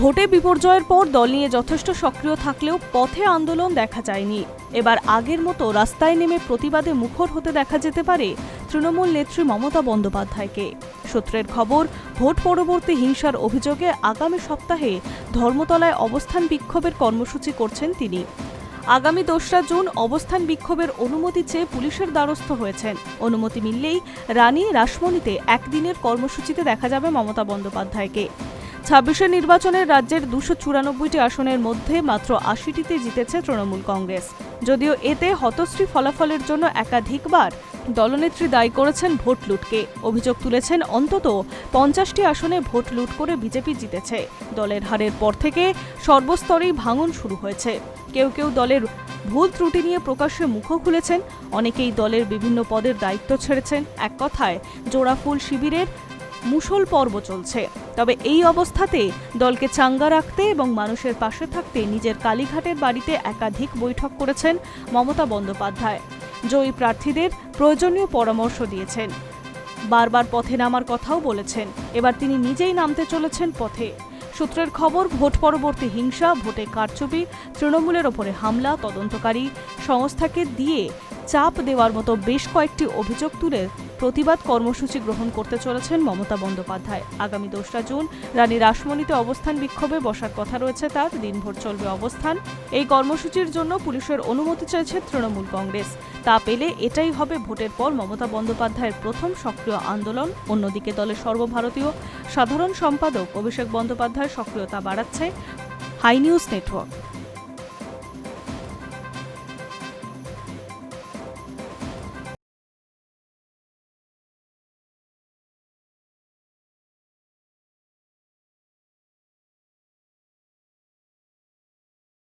ভোটে বিপর্যয়ের পর দল নিয়ে যথেষ্ট সক্রিয় থাকলেও পথে আন্দোলন দেখা যায়নি। এবার আগের মতো রাস্তায় নেমে প্রতিবাদে মুখর হতে দেখা যেতে পারে তৃণমূল নেত্রী মমতা বন্দ্যোপাধ্যায়কে। সূত্রের খবর, ভোট পরবর্তী হিংসার অভিযোগে আগামী সপ্তাহে ধর্মতলায় অবস্থান বিক্ষোভের কর্মসূচি করছেন তিনি। আগামী ২রা জুন অবস্থান বিক্ষোভের অনুমতি চেয়ে পুলিশের দ্বারস্থ হয়েছেন। অনুমতি মিললেই রানী রাসমণিতে একদিনের কর্মসূচিতে দেখা যাবে মমতা বন্দ্যোপাধ্যায়কে। ২৬ নির্বাচনের রাজ্যের ২৯৪টি আসনের মধ্যে মাত্র ৮০টিতে জিতেছে তৃণমূল কংগ্রেস। যদিও এতে হতশ্রী ফলাফলের জন্য একাধিকবার দলনেত্রী দায়ী করেছেন ভোট লুটকে। অভিযোগ তুলেছেন অন্তত ৫০টি আসনে ভোট লুট করে বিজেপি জিতেছে। দলের হারের পর থেকে সর্বস্তরেই ভাঙন শুরু হয়েছে। কেউ কেউ দলের ভুল ত্রুটি নিয়ে প্রকাশ্যে মুখও খুলেছেন, অনেকেই দলের বিভিন্ন পদের দায়িত্ব ছেড়েছেন। এক কথায় জোড়াফুল শিবিরের মুষল পর্ব চলছে। তবে এই অবস্থাতে দলকে চাঙ্গা রাখতে এবং মানুষের পাশে থাকতে নিজের কালীঘাটের বাড়িতে একাধিক বৈঠক করেছেন মমতা বন্দ্যোপাধ্যায়। জয়ী প্রার্থীদের প্রয়োজনীয় পরামর্শ দিয়েছেন, বারবার পথে নামার কথাও বলেছেন। এবার তিনি নিজেই নামতে চলেছেন পথে। সূত্রের খবর, ভোট পরবর্তী হিংসা, ভোটে কারচুপি, তৃণমূলের ওপরে হামলা, তদন্তকারী সংস্থাকে দিয়ে চাপ দেওয়ার মতো বেশ কয়েকটি অভিযোগ তুলে প্রতিবাদ কর্মসূচি গ্রহণ করতে চলেছেন মমতা বন্দ্যোপাধ্যায়। আগামী ২রা জুন রানী রাসমণিতে অবস্থান বিক্ষোভে বসার কথা রয়েছে তার। দিনভর চলবে অবস্থান। এই কর্মসূচির জন্য পুলিশের অনুমতি চাইছে তৃণমূল কংগ্রেস। তা পেলে এটাই হবে ভোটের পর মমতা বন্দ্যোপাধ্যায়ের প্রথম সক্রিয় আন্দোলন। অন্যদিকে দলের সর্বভারতীয় সাধারণ সম্পাদক অভিষেক বন্দ্যোপাধ্যায় সক্রিয়তা বাড়াচ্ছে। High News network.